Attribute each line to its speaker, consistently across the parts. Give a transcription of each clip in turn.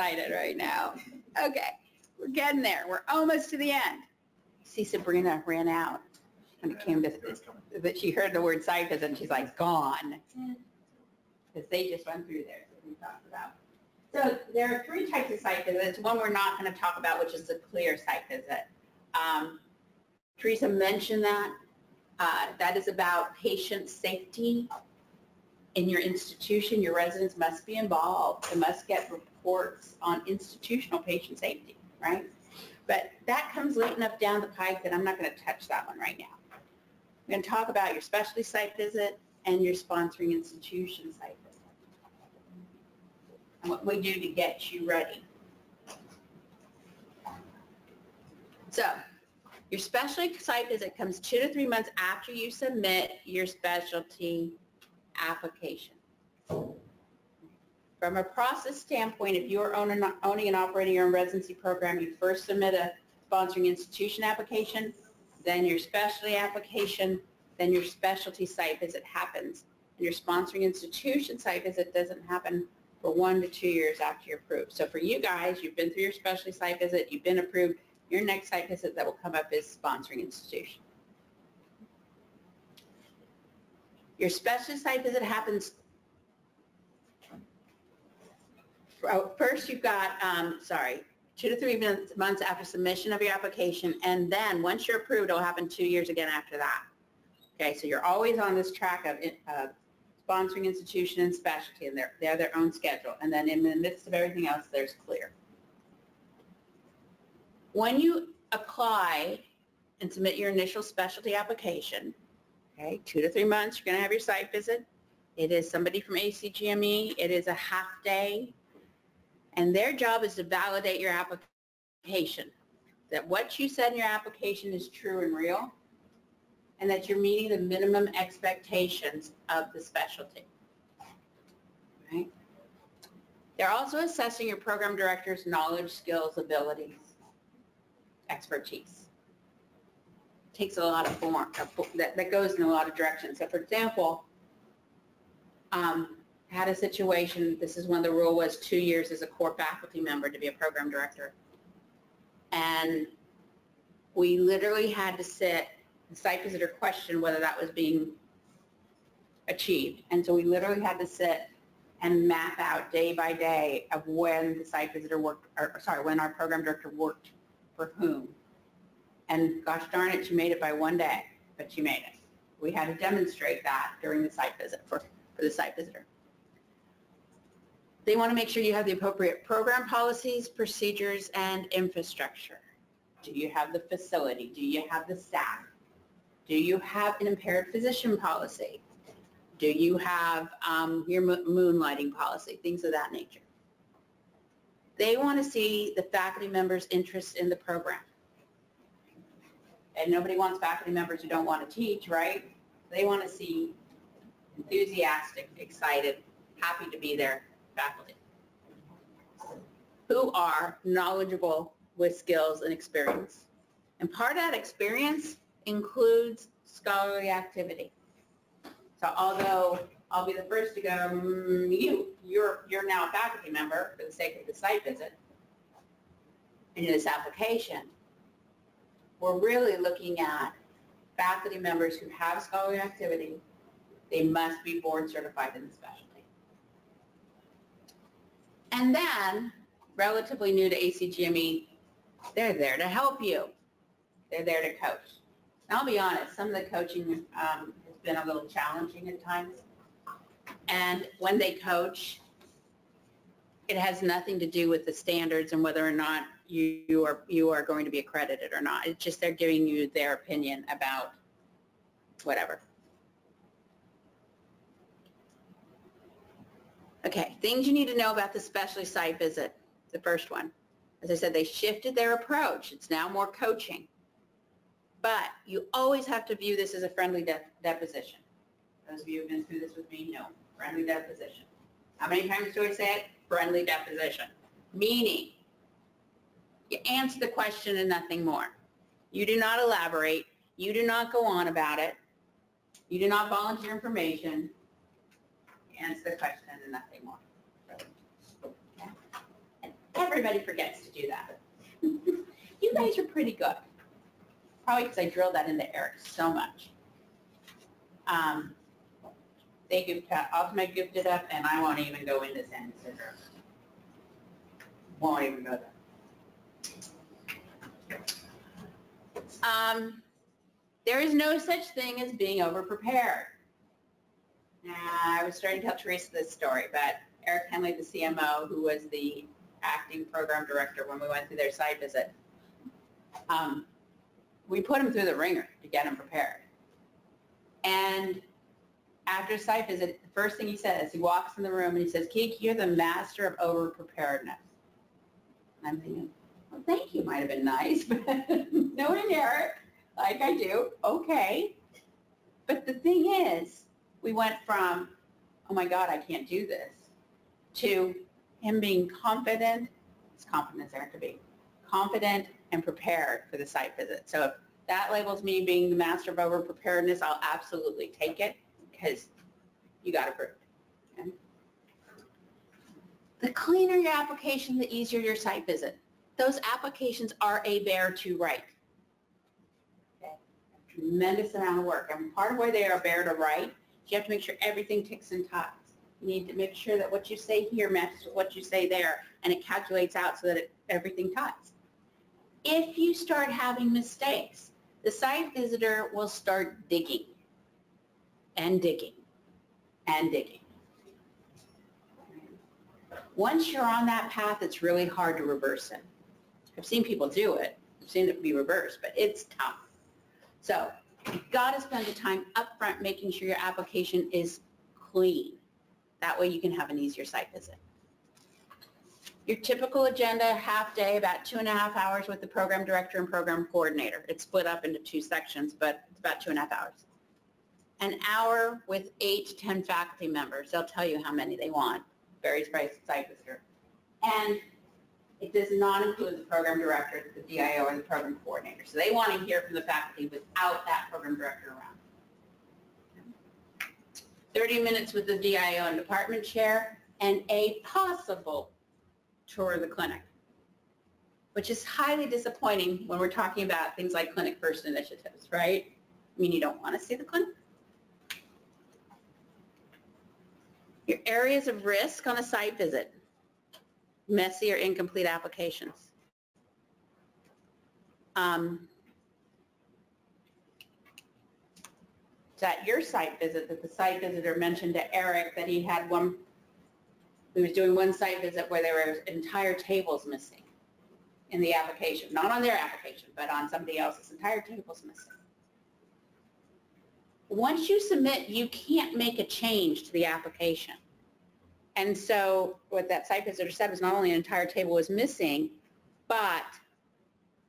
Speaker 1: excited right now. Okay, we're getting there. We're almost to the end. See, Sabrina ran out when it came to that. She heard the word site visit and she's like, gone. Because they just went through there, that we talked about. So there are 3 types of site visits. One we're not going to talk about, which is the clear site visit. Teresa mentioned that. That is about patient safety in your institution. Your residents must be involved. They must get reports on institutional patient safety, right? But that comes late enough down the pike that I'm not going to touch that one right now. I'm going to talk about your specialty site visit and your sponsoring institution site visit and what we do to get you ready. So your specialty site visit comes 2 to 3 months after you submit your specialty application. From a process standpoint, if you're owning and operating your own residency program, you first submit a sponsoring institution application, then your specialty application, then your specialty site visit happens. And your sponsoring institution site visit doesn't happen for 1 to 2 years after you're approved. So for you guys, you've been through your specialty site visit, you've been approved, your next site visit that will come up is sponsoring institution. Your specialty site visit happens, first you've got, 2 to 3 months after submission of your application, and then once you're approved, it'll happen 2 years again after that. Okay, so you're always on this track of sponsoring institution and specialty, and they have their own schedule. And then in the midst of everything else, there's clear. When you apply and submit your initial specialty application, okay, 2 to 3 months, you're going to have your site visit. It is somebody from ACGME. It is a half day. And their job is to validate your application, that what you said in your application is true and real, and that you're meeting the minimum expectations of the specialty. Right? They're also assessing your program director's knowledge, skills, abilities, expertise. It takes a lot of form, that goes in a lot of directions. So for example, had a situation, this is when the rule was 2 years as a core faculty member to be a program director. And we literally had to sit, the site visitor questioned whether that was being achieved. And so we literally had to sit and map out day by day of when the site visitor worked, or sorry, when our program director worked for whom. And gosh darn it, she made it by 1 day, but she made it. We had to demonstrate that during the site visit for the site visitor. They want to make sure you have the appropriate program policies, procedures, and infrastructure. Do you have the facility? Do you have the staff? Do you have an impaired physician policy? Do you have your moonlighting policy? Things of that nature. They want to see the faculty members' interest in the program. And nobody wants faculty members who don't want to teach, right? They want to see enthusiastic, excited, happy to be there faculty who are knowledgeable with skills and experience. And part of that experience includes scholarly activity. So although I'll be the first to go, you're now a faculty member for the sake of the site visit and in this application, we're really looking at faculty members who have scholarly activity. They must be board certified in the specialty. And then, relatively new to ACGME, they're there to help you. They're there to coach. And I'll be honest, some of the coaching has been a little challenging at times. And when they coach, it has nothing to do with the standards and whether or not you are going to be accredited or not. It's just they're giving you their opinion about whatever. Okay, things you need to know about the specialty site visit, the first one. As I said, they shifted their approach. It's now more coaching. But you always have to view this as a friendly deposition. Those of you who have been through this with me know, friendly deposition. How many times do I say it? Friendly deposition. Meaning, you answer the question and nothing more. You do not elaborate. You do not go on about it. You do not volunteer information. Answer the question and nothing more. Okay. Everybody forgets to do that. You guys are pretty good. Probably because I drilled that into Eric so much. They Ultimate goofed it up, and I won't even go into San Isidro. Won't even go there. There is no such thing as being overprepared. Now, I was starting to tell Teresa this story, but Eric Henley, the CMO, who was the acting program director when we went through their site visit, we put him through the ringer to get him prepared. And after site visit, the first thing he says, he walks in the room and he says, Keek, you're the master of over-preparedness. And I'm thinking, well, thank you, might have been nice, but knowing Eric, like I do, okay. But the thing is, we went from, oh my God, I can't do this, to him being confident, as confident as Eric could be, confident and prepared for the site visit. So if that labels me being the master of over-preparedness, I'll absolutely take it because you got approved. Okay? The cleaner your application, the easier your site visit. Those applications are a bear to write. Okay? A tremendous amount of work. And part of why they are a bear to write is you have to make sure everything ticks and ties. You need to make sure that what you say here matches with what you say there, and it calculates out so that everything ties. If you start having mistakes, the site visitor will start digging and digging and digging. Once you're on that path, it's really hard to reverse it. I've seen people do it. I've seen it be reversed, but it's tough. So you've got to spend the time up front making sure your application is clean. That way you can have an easier site visit. Your typical agenda, half day, about 2.5 hours with the program director and program coordinator. It's split up into 2 sections, but it's about 2.5 hours. An hour with 8 to 10 faculty members. They'll tell you how many they want. Varies by site visitor. And it does not include the program director, the DIO, or the program coordinator. So they want to hear from the faculty without that program director around. 30 minutes with the DIO and department chair, and a possible tour of the clinic, which is highly disappointing when we're talking about things like clinic first initiatives, right? I mean, you don't want to see the clinic. Your areas of risk on a site visit, messy or incomplete applications. It's at your site visit that the site visitor mentioned to Eric that he had he was doing one site visit where there were entire tables missing in the application. Not on their application, but on somebody else's. Entire tables missing. Once you submit, you can't make a change to the application. And so what that site visitor said was not only an entire table was missing, but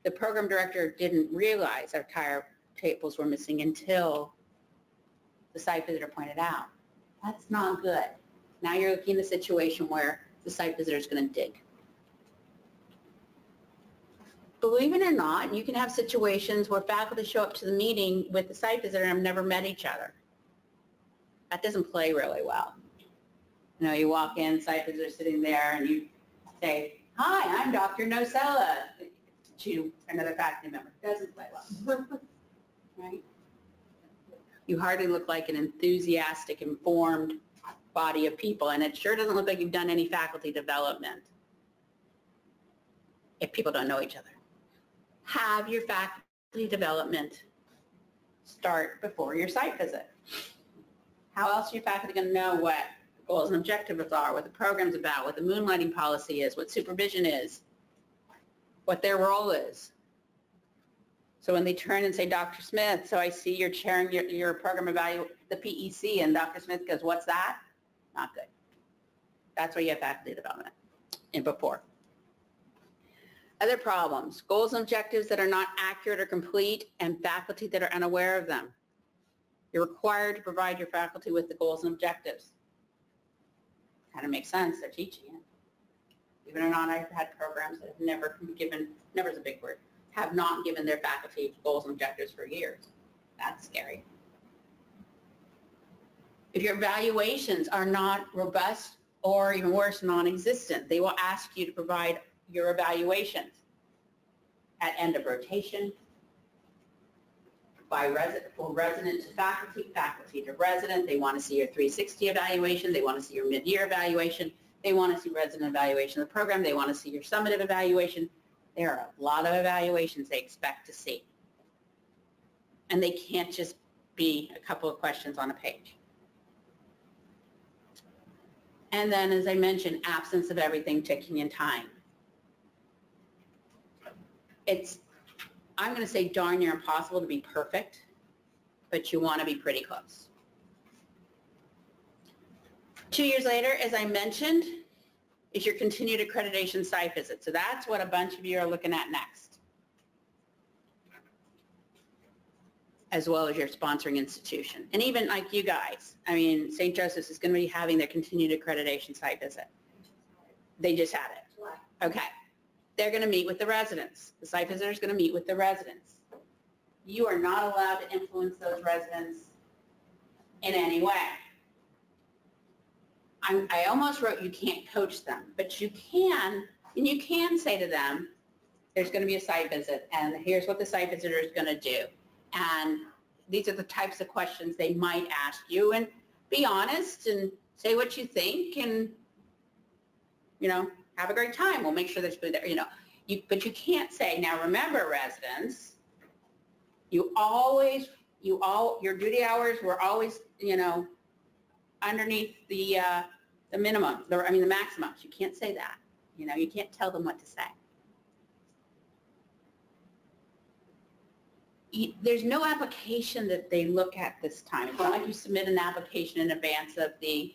Speaker 1: the program director didn't realize our entire tables were missing until the site visitor pointed out. That's not good. Now you're looking at a situation where the site visitor is going to dig. Believe it or not, you can have situations where faculty show up to the meeting with the site visitor and have never met each other. That doesn't play really well. You know, you walk in, site visitor sitting there, and you say, hi, I'm Dr. Nocella, to another faculty member. Doesn't play well. Right? You hardly look like an enthusiastic, informed body of people, and it sure doesn't look like you've done any faculty development if people don't know each other. Have your faculty development start before your site visit. How else are your faculty going to know what goals and objectives are, what the program's about, what the moonlighting policy is, what supervision is, what their role is? So when they turn and say, Dr. Smith, so I see you're chairing your program evaluation, the PEC, and Dr. Smith goes, what's that? Not good. That's why you have faculty development and before. Other problems, goals and objectives that are not accurate or complete, and faculty that are unaware of them. You're required to provide your faculty with the goals and objectives. Kind of makes sense, they're teaching it. Even or not, I've had programs that have never given, never is a big word, have not given their faculty goals and objectives for years. That's scary. If your evaluations are not robust or even worse, non-existent, they will ask you to provide your evaluations at end of rotation, for resident to faculty, faculty to resident. They want to see your 360 evaluation. They want to see your mid-year evaluation. They want to see resident evaluation of the program. They want to see your summative evaluation. There are a lot of evaluations they expect to see. And they can't just be a couple of questions on a page. And then, as I mentioned, absence of everything, ticking in time. I'm going to say darn near impossible to be perfect, but you want to be pretty close. 2 years later, as I mentioned, is your continued accreditation site visit. So that's what a bunch of you are looking at next, as well as your sponsoring institution. And even like you guys, I mean, St. Joseph's is going to be having their continued accreditation site visit. They just had it. Okay. They're going to meet with the residents. The site visitor is going to meet with the residents. You are not allowed to influence those residents in any way. I almost wrote you can't coach them, but you can, and you can say to them, there's going to be a site visit, and here's what the site visitor is going to do. And these are the types of questions they might ask you, and be honest and say what you think, and, you know, have a great time. We'll make sure there's food there, you know. But you can't say, now remember, residents, your duty hours were always, you know, underneath the minimum, the maximums. You can't say that. You know, you can't tell them what to say. There's no application that they look at this time. It's not like you submit an application in advance of the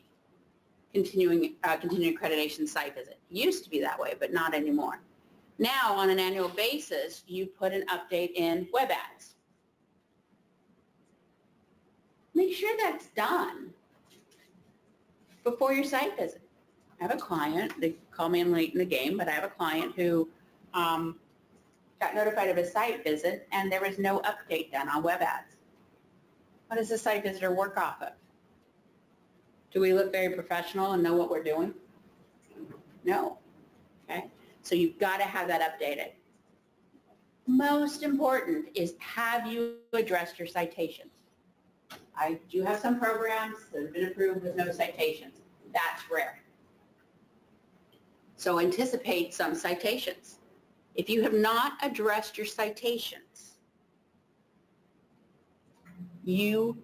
Speaker 1: continuing accreditation site visit. It used to be that way, but not anymore. Now, on an annual basis, you put an update in web ads. Make sure that's done before your site visit. I have a client, they call me in late in the game, but I have a client who got notified of a site visit and there was no update done on web ads. What does the site visitor work off of? Do we look very professional and know what we're doing? No. Okay? So you've got to have that updated. Most important is, have you addressed your citations? I do have some programs that have been approved with no citations. That's rare. So anticipate some citations. If you have not addressed your citations, you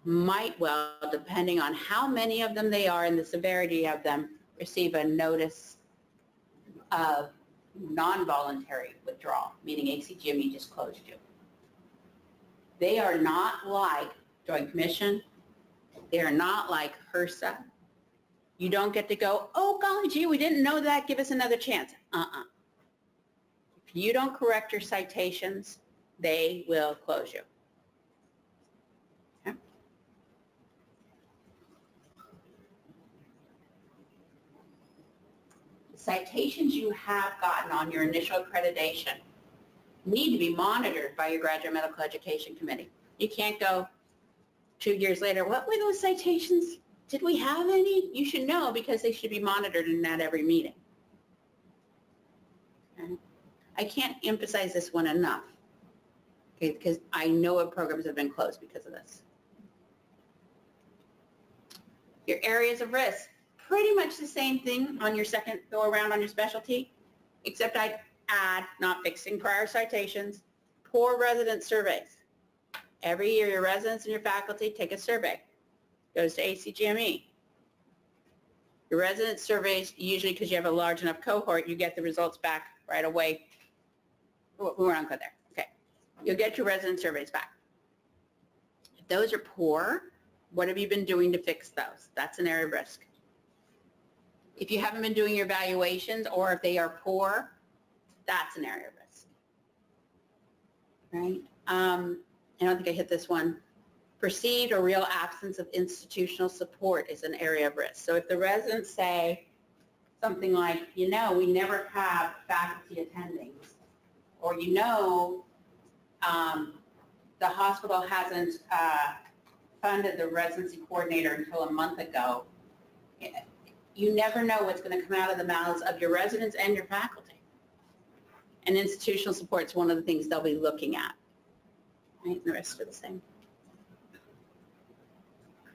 Speaker 1: might well, depending on how many of them they are and the severity of them, receive a notice of non-voluntary withdrawal, meaning ACGME just closed you. They are not like Joint Commission. They are not like HRSA. You don't get to go, oh, golly gee, we didn't know that, give us another chance. If you don't correct your citations, they will close you. Okay? The citations you have gotten on your initial accreditation need to be monitored by your Graduate Medical Education Committee. You can't go 2 years later, what were those citations? Did we have any? You should know, because they should be monitored in at every meeting. Okay? I can't emphasize this one enough, okay, because I know of programs that have been closed because of this. Your areas of risk, pretty much the same thing on your second go around on your specialty, except I add not fixing prior citations, poor resident surveys. Every year your residents and your faculty take a survey. Goes to ACGME. Your resident surveys, usually because you have a large enough cohort, you get the results back right away. We're not good there. Okay. You'll get your resident surveys back. If those are poor, what have you been doing to fix those? That's an area of risk. If you haven't been doing your evaluations, or if they are poor, that's an area of risk. Right? I don't think I hit this one. Perceived or real absence of institutional support is an area of risk. So if the residents say something like, you know, we never have faculty attending, or you know, the hospital hasn't funded the residency coordinator until a month ago, you never know what's going to come out of the mouths of your residents and your faculty. And institutional support is one of the things they'll be looking at. Right? And the rest are the same.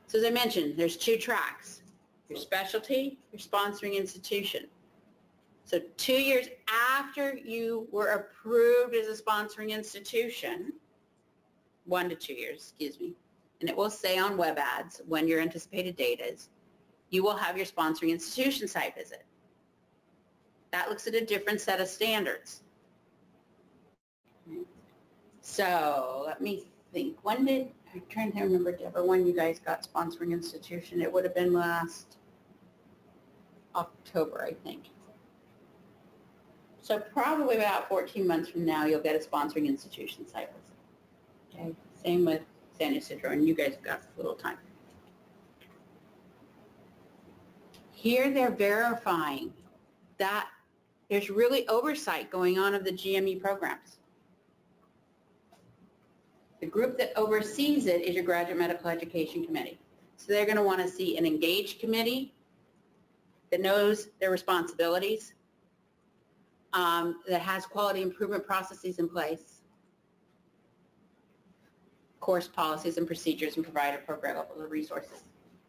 Speaker 1: So as I mentioned, there's 2 tracks. Your specialty, your sponsoring institution. So 2 years after you were approved as a sponsoring institution, 1 to 2 years, excuse me, and it will say on web ads when your anticipated date is, you will have your sponsoring institution site visit. That looks at a different set of standards. So let me think. When did, I'm trying to remember, Deborah, when you guys got sponsoring institution. It would have been last October, I think. So probably about 14 months from now, you'll get a sponsoring institution site visit. Okay. Same with San Ysidro, and you guys have got a little time. Here they're verifying that there's really oversight going on of the GME programs. The group that oversees it is your Graduate Medical Education Committee. So they're going to want to see an engaged committee that knows their responsibilities, that has quality improvement processes in place, course policies and procedures, and provide appropriate levels of resources.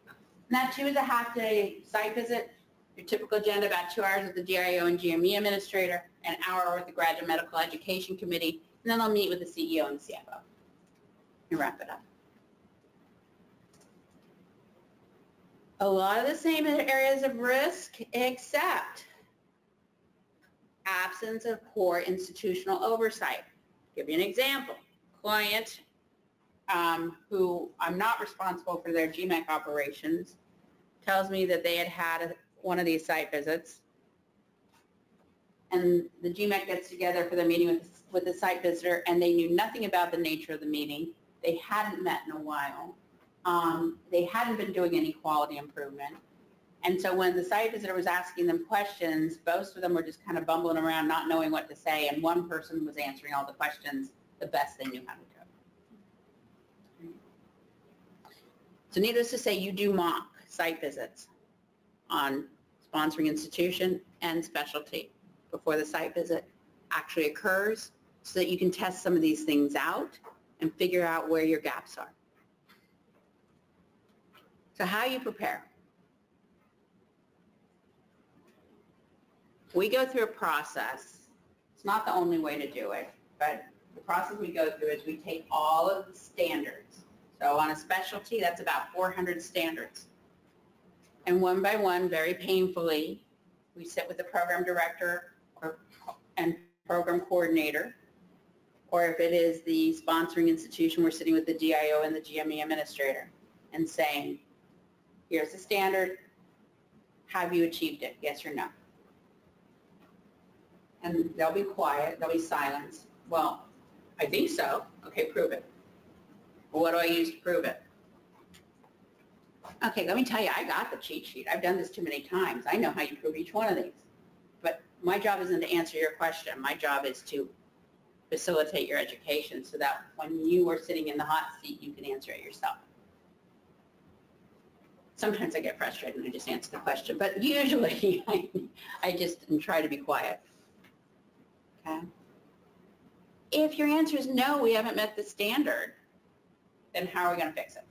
Speaker 1: And that too is a half-day site visit. Your typical agenda, about 2 hours with the GIO and GME administrator, an hour with the Graduate Medical Education Committee, and then they'll meet with the CEO and the CFO. And wrap it up. A lot of the same areas of risk, except absence of poor institutional oversight. Give you an example. Client who I'm not responsible for their GMEC operations tells me that they had one of these site visits, and the GMEC gets together for the meeting with the site visitor, and they knew nothing about the nature of the meeting. They hadn't met in a while. They hadn't been doing any quality improvement. And so when the site visitor was asking them questions, most of them were just kind of bumbling around, not knowing what to say, and one person was answering all the questions the best they knew how to do. So needless to say, you do mock site visits on sponsoring institution and specialty before the site visit actually occurs, so that you can test some of these things out and figure out where your gaps are. So how you prepare? We go through a process. It's not the only way to do it, but the process we go through is we take all of the standards. So on a specialty, that's about 400 standards. And one by one, very painfully, we sit with the program director and program coordinator, or if it is the sponsoring institution, we're sitting with the DIO and the GME administrator and saying, here's the standard, have you achieved it, yes or no? And they'll be quiet, they'll be silence. Well, I think so. Okay, prove it. Well, what do I use to prove it? Okay, let me tell you, I got the cheat sheet. I've done this too many times. I know how you prove each one of these. But my job isn't to answer your question. My job is to facilitate your education so that when you are sitting in the hot seat, you can answer it yourself. Sometimes I get frustrated and I just answer the question, but usually I just try to be quiet. Okay? If your answer is no, we haven't met the standard, then how are we going to fix it?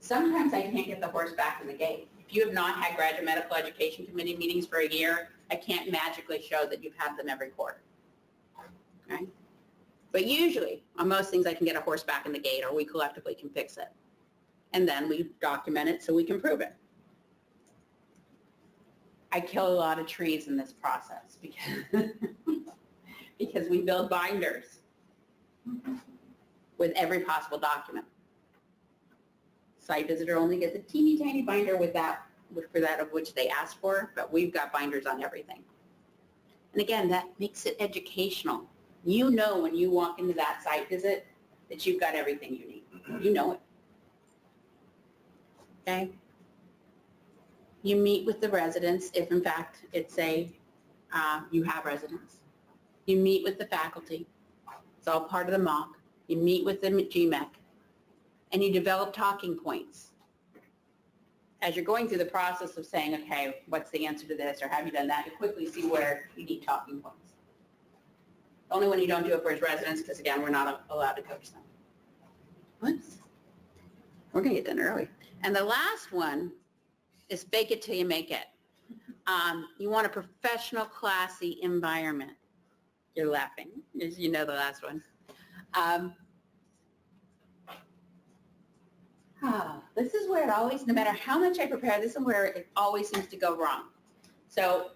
Speaker 1: Sometimes I can't get the horse back in the gate. If you have not had Graduate Medical Education Committee meetings for a year, I can't magically show that you've had them every quarter. Okay? But usually, on most things, I can get a horse back in the gate, or we collectively can fix it. And then we document it so we can prove it. I kill a lot of trees in this process because we build binders with every possible document. Site visitor only gets a teeny tiny binder with that, for that of which they asked for, but we've got binders on everything. And again, that makes it educational. You know when you walk into that site visit that you've got everything you need. You know it. Okay? You meet with the residents if in fact it's you have residents. You meet with the faculty. It's all part of the mock. You meet with the GMEC. And you develop talking points. As you're going through the process of saying, okay, what's the answer to this, or have you done that, you quickly see where you need talking points. Only when you don't do it for his residents, because again, we're not allowed to coach them. Whoops. We're going to get done early. And the last one is fake it till you make it. You want a professional, classy environment. You're laughing, as you know the last one. This is where it always, no matter how much I prepare, this is where it always seems to go wrong. So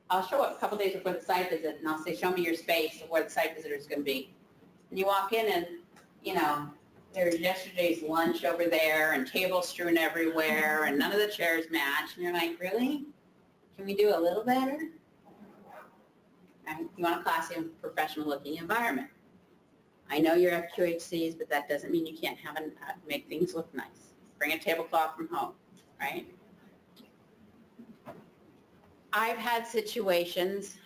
Speaker 1: I'll show up a couple days before the site visit, and I'll say, show me your space of where the site visitor is going to be. And you walk in and, you know, there's yesterday's lunch over there and tables strewn everywhere and none of the chairs match. And you're like, really? Can we do a little better? Right? You want a classy and professional looking environment. I know you're FQHCs, but that doesn't mean you can't make things look nice. Bring a tablecloth from home, right? I've had situations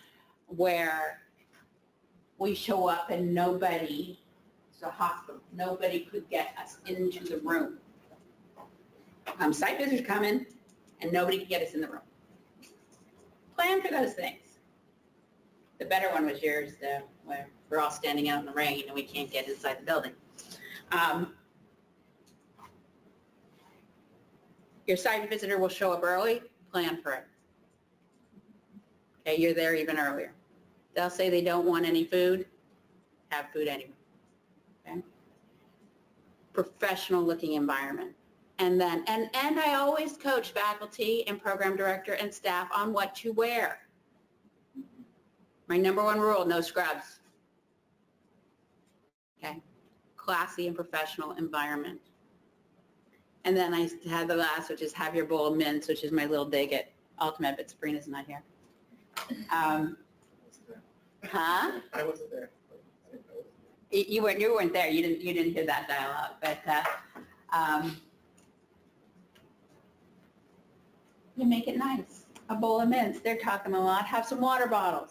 Speaker 1: where we show up and nobody, it's a hospital, nobody could get us into the room. Site visitors come in and nobody could get us in the room. Plan for those things. The better one was yours, where we're all standing out in the rain and we can't get inside the building. Your site visitor will show up early, plan for it. Okay, you're there even earlier. They'll say they don't want any food, have food anyway. Okay? Professional looking environment. And then, and I always coach faculty and program director and staff on what to wear. My number one rule, no scrubs. Okay, classy and professional environment. And then I had the last, which is have your bowl of mints, which is my little dig at Ultimate, but Sabrina's not here.
Speaker 2: Huh? I wasn't there.
Speaker 1: You weren't there. You didn't hear that dialogue, but you make it nice. A bowl of mints. They're talking a lot. Have some water bottles.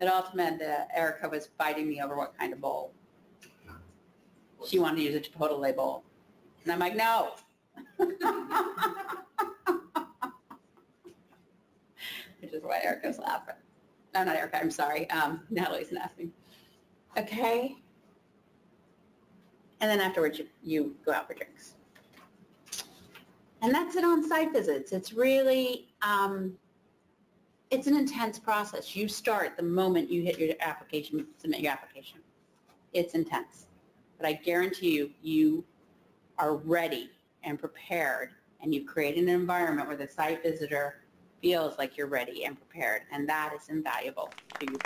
Speaker 1: At Ultimate, Erica was fighting me over what kind of bowl. She wanted to use a Chipotle bowl, and I'm like, no. Which is why Erica's laughing. No, not Erica, I'm sorry. Natalie's laughing. Okay. And then afterwards, you go out for drinks. And that's it on site visits. It's really, it's an intense process. You start the moment you hit your application, submit your application. It's intense. But I guarantee you, you are ready and prepared, and you've created an environment where the site visitor feels like you're ready and prepared, and that is invaluable to you.